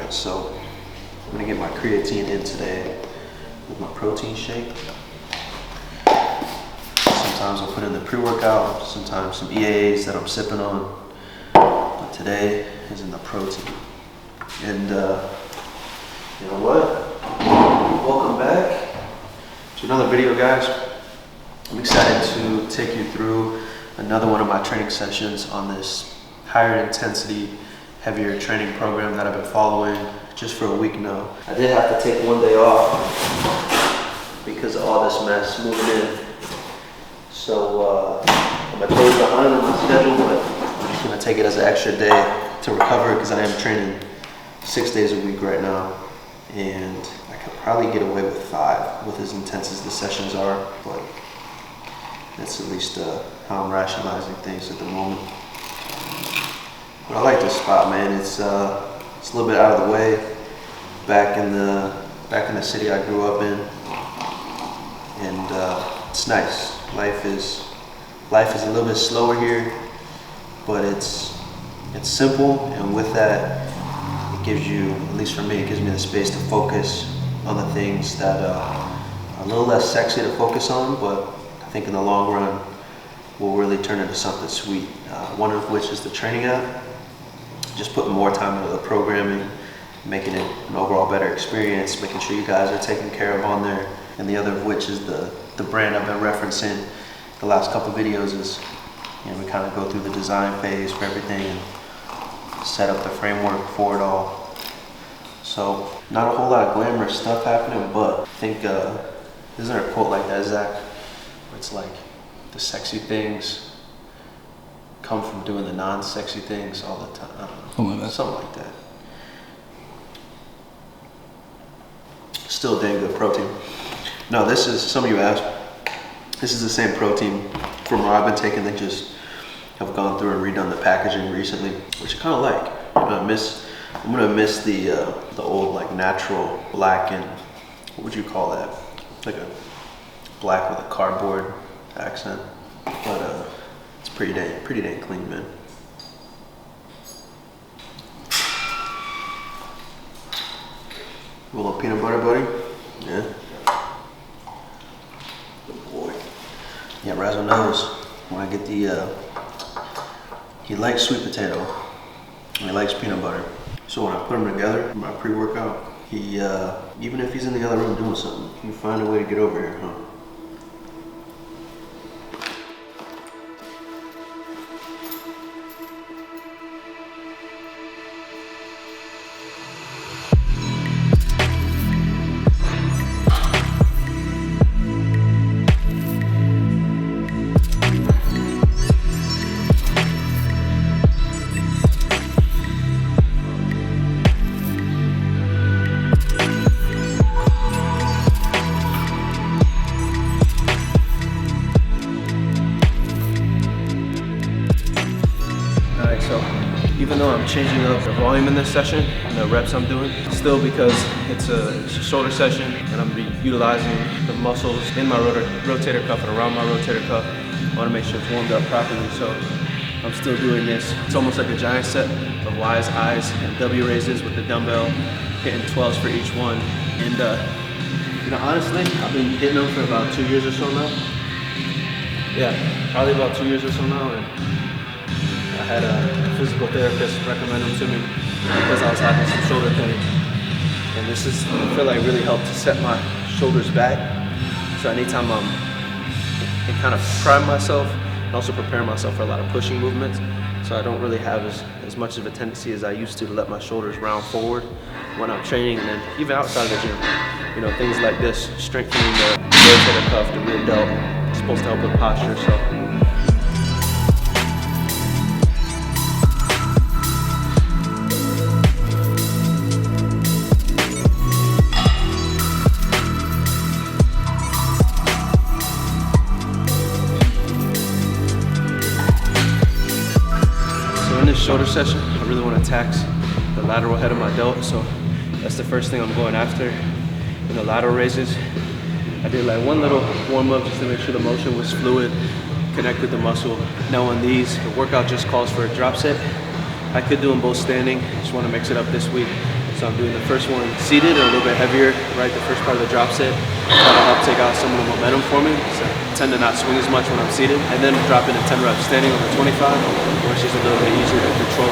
So I'm gonna get my creatine in today with my protein shake. Sometimes I'll put in the pre-workout, sometimes some EAAs that I'm sipping on. But today is in the protein. And you know what? Welcome back to another video, guys. I'm excited to take you through another one of my training sessions on this higher intensity, heavier training program that I've been following just for a week now. I did have to take one day off because of all this mess moving in. So I'm a day behind on my schedule, but I'm just gonna take it as an extra day to recover because I am training 6 days a week right now. And I could probably get away with 5 with as intense as the sessions are, but that's at least how I'm rationalizing things at the moment. But I like this spot, man. It's a little bit out of the way. Back in the city I grew up in, and it's nice. Life is a little bit slower here, but it's simple, and with that, it gives you, at least for me, it gives me the space to focus on the things that are a little less sexy to focus on, but I think in the long run will really turn into something sweet. One of which is the training app. Just putting more time into the programming, making it an overall better experience, making sure you guys are taken care of on there. And the other of which is the brand I've been referencing the last couple of videos is, you know, we kind of go through the design phase for everything and set up the framework for it all. So not a whole lot of glamorous stuff happening, but I think, isn't there a quote like that, Zach? Where it's like, the sexy things come from doing the non-sexy things all the time. I don't know. Something like that. Still dang good protein. No, this is, some of you asked, this is the same protein from where I've been taking. They just have gone through and redone the packaging recently, which I kind of like. I'm gonna miss the old like natural black and, what would you call that? Like a black with a cardboard accent. But it's pretty dang clean, man. A little peanut butter, buddy. Yeah. Good boy. Yeah, Razzle knows when I get the, he likes sweet potato and he likes peanut butter. So when I put them together in my pre-workout, he, even if he's in the other room doing something, he can find a way to get over here, huh? Even though I'm changing up the volume in this session and the reps I'm doing, still because it's a shoulder session and I'm utilizing the muscles in my rotator cuff and around my rotator cuff, I want to make sure it's warmed up properly. So I'm still doing this. It's almost like a giant set of Y's, I's, and W raises with the dumbbell, hitting 12s for each one. And you know, honestly, I've been hitting them for about 2 years or so now. Yeah, probably about 2 years or so now. And I had a physical therapist recommend them to me because I was having some shoulder pain. And this is, I feel like, really helped to set my shoulders back. So anytime I'm kind of prime myself and also prepare myself for a lot of pushing movements. So I don't really have as much of a tendency as I used to let my shoulders round forward when I'm training. And then even outside of the gym, you know, things like this, strengthening the rotator cuff, the rear delt, it's supposed to help with posture. So shoulder session, I really want to tax the lateral head of my delt, so that's the first thing I'm going after in the lateral raises. I did like one little warm up just to make sure the motion was fluid, connected the muscle. Now on these, the workout just calls for a drop set. I could do them both standing, just want to mix it up this week. So I'm doing the first one seated, a little bit heavier, right? The first part of the drop set, that'll help take out some of the momentum for me. So I tend to not swing as much when I'm seated. And then dropping a 10 reps standing on the 25, where it's just a little bit easier to control.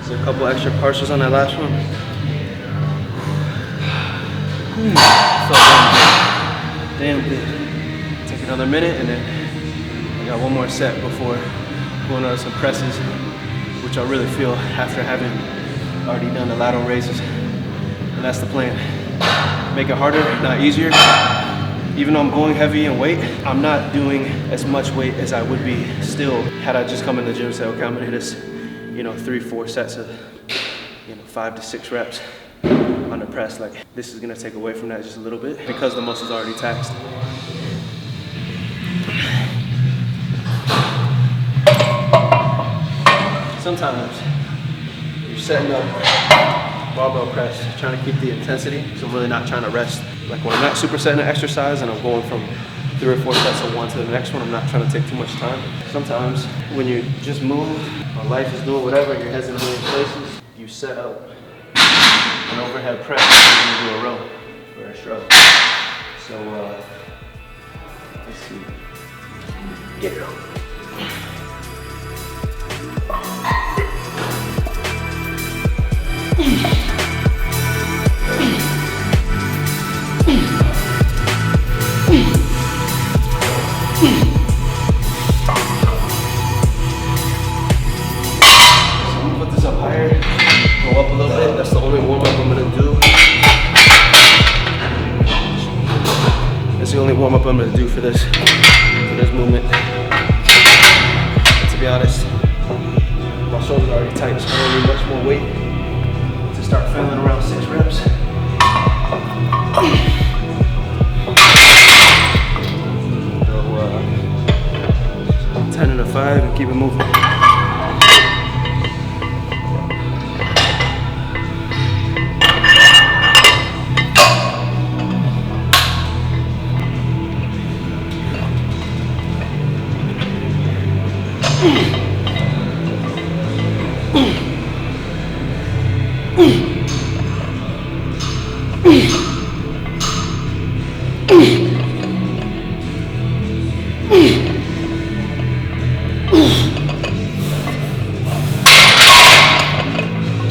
A couple extra partials on that last one. Felt damn good. Take another minute and then I got one more set before going on some presses, which I really feel after having already done the lateral raises. And that's the plan. Make it harder, not easier. Even though I'm going heavy in weight, I'm not doing as much weight as I would be still had I just come in the gym and said, okay, I'm gonna hit this, 3-4 sets of 5 to 6 reps on the press. Like, this is gonna take away from that just a little bit because the muscle's already taxed. Sometimes you're setting up barbell press, trying to keep the intensity, so I'm really not trying to rest. Like when I'm not supersetting an exercise and I'm going from 3 or 4 sets of one to the next one, I'm not trying to take too much time. Sometimes when you just move, or life is doing whatever, and your head's in a million places, you set up an overhead press and you do a row or a shrug. So let's see. Get it on. Up a little bit. That's the only warm up I'm gonna do. That's the only warm up I'm gonna do for this movement. And to be honest, my shoulders are already tight, so I don't need much more weight to start feeling around 6 reps. So 10 and a 5 and keep it moving.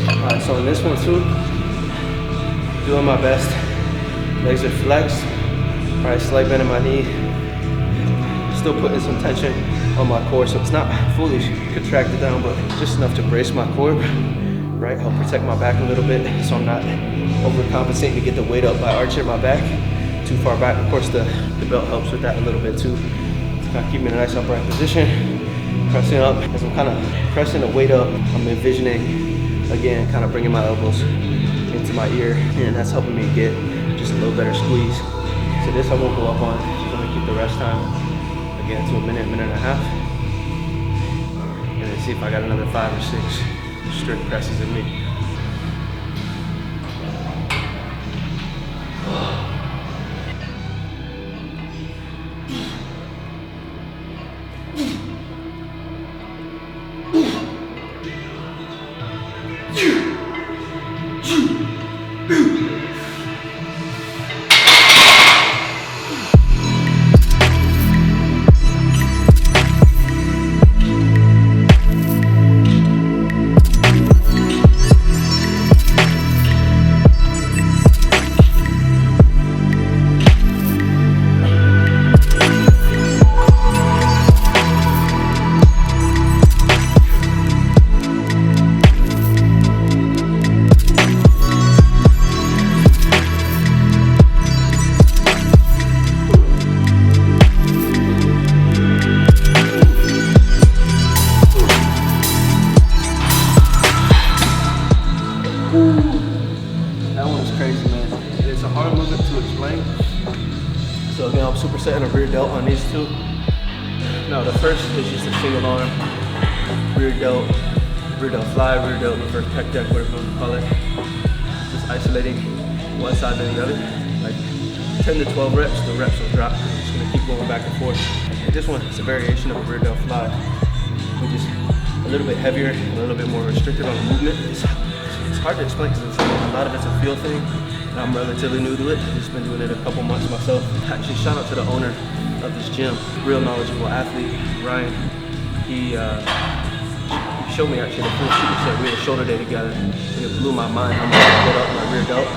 Alright, so in this one too, doing my best. Legs are flexed, probably slight bend in my knee. Still putting some tension on my core, so it's not fully contracted down, but just enough to brace my core, right? Help protect my back a little bit, so I'm not overcompensating to get the weight up by arching my back too far back. Of course, the belt helps with that a little bit too. Kind of keep me in a nice upright position, pressing up. As I'm kind of pressing the weight up, I'm envisioning, again, kind of bringing my elbows into my ear, and that's helping me get just a little better squeeze. So this I won't go up on, just gonna keep the rest time, again, to a minute, minute and a half. And then see if I got another 5 or 6 strict presses in me. rear delt on these two. Now the first is just a single arm rear delt fly, rear delt reverse pec deck, whatever you want to call it. Just isolating one side to the other, like 10 to 12 reps. The reps will drop. I'm just gonna keep going back and forth. And this one is a variation of a rear delt fly, which is a little bit heavier, a little bit more restricted on the movement. It's hard to explain because a lot of it's a feel thing. And I'm relatively new to it. I've just been doing it a couple months myself. Actually, shout out to the owner of this gym, real knowledgeable athlete, Ryan. He showed me actually the full superset. We had a shoulder day together, and it blew my mind how much I get up my rear delt.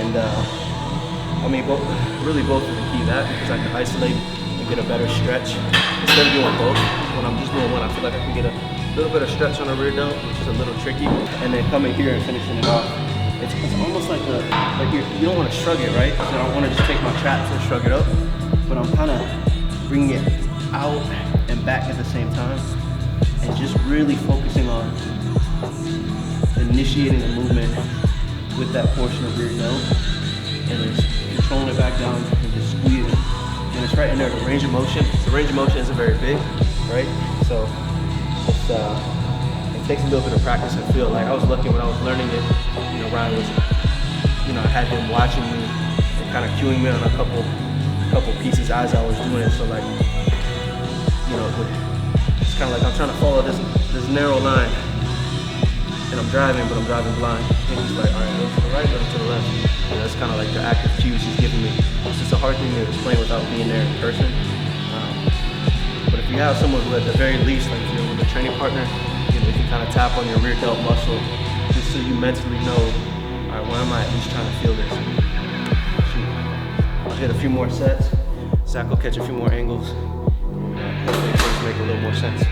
And I mean, both of the key that, because I can isolate and get a better stretch instead of doing both. When I'm just doing one, I feel like I can get a little bit of stretch on the rear delt, which is a little tricky, and then coming here and finishing it off. It's almost like you don't want to shrug it, right? So I don't want to just take my traps and shrug it up, but I'm kind of bringing it out and back at the same time, and just really focusing on initiating the movement with that portion of rear delt, and then just controlling it back down and just squeezing. And it's right in there, the range of motion. The range of motion isn't very big, right? So it's, it takes a little bit of practice and feel. Like I was lucky when I was learning it, you know, Ryan was, you know, I had him watching me and kind of cueing me on a couple pieces as I was doing it. So like, you know, it's kind of like I'm trying to follow this narrow line, and I'm driving, but I'm driving blind. And he's like, all right, go to the right, go to the left. And that's kind of like the active cues he's giving me. It's just a hard thing to explain without being there in person. But if you have someone who, at the very least, like if you're with a training partner, you know, you can kind of tap on your rear delt muscle just so you mentally know, all right, where am I at least trying to feel this? I'll hit a few more sets. Zach will catch a few more angles. Hopefully things make a little more sense.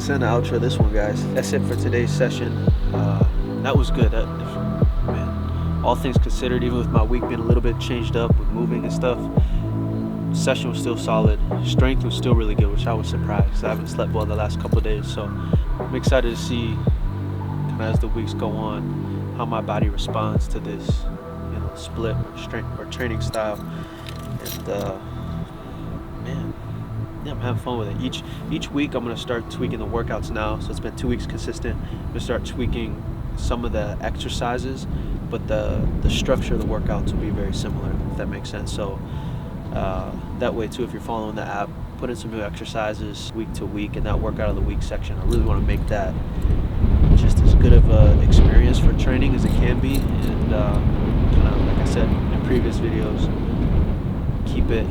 Let's end the outro this one, guys. That's it for today's session. That was good. Man, all things considered, even with my week being a little bit changed up with moving and stuff, session was still solid. Strength was still really good, which I was surprised because I haven't slept well the last couple of days. So I'm excited to see, kind of as the weeks go on, how my body responds to this, you know, split or strength or training style. And man, yeah, I'm having fun with it. Each week I'm gonna start tweaking the workouts now. So it's been 2 weeks consistent. I'm gonna start tweaking some of the exercises, but the structure of the workouts will be very similar, if that makes sense. So that way too, if you're following the app, put in some new exercises week to week in that workout of the week section. I really want to make that just as good of an experience for training as it can be, and kind of like I said in previous videos, keep it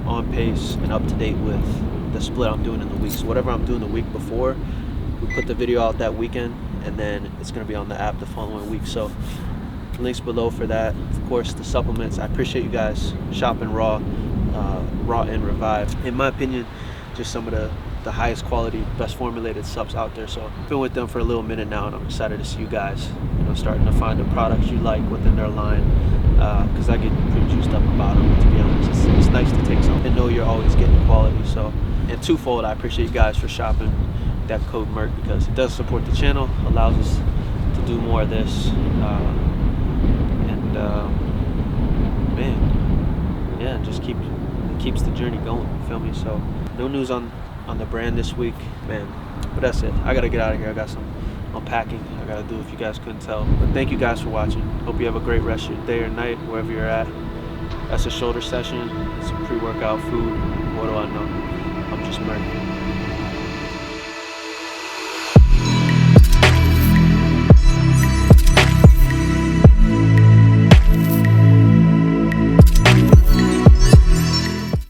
on pace and up to date with the split I'm doing in the week. So whatever I'm doing the week before, we put the video out that weekend, and then it's going to be on the app the following week. So links below for that. Of course, the supplements, I appreciate you guys shopping Raw and Revive. In my opinion, just some of the highest quality, best formulated subs out there. So I've been with them for a little minute now, and I'm excited to see you guys, you know, starting to find the products you like within their line, because I get pretty juiced up about them, to be honest. It's nice to take something and know you're always getting quality. So, and twofold, I appreciate you guys for shopping that code MERC, because it does support the channel, allows us to do more of this, man, yeah, just keeps the journey going, you feel me? So no news on the brand this week, man, but that's it. I gotta get out of here. I got some unpacking I gotta do, if you guys couldn't tell. But thank you guys for watching. Hope you have a great rest of your day or night, wherever you're at. That's a shoulder session, some pre-workout food. What do I know? I'm just murky.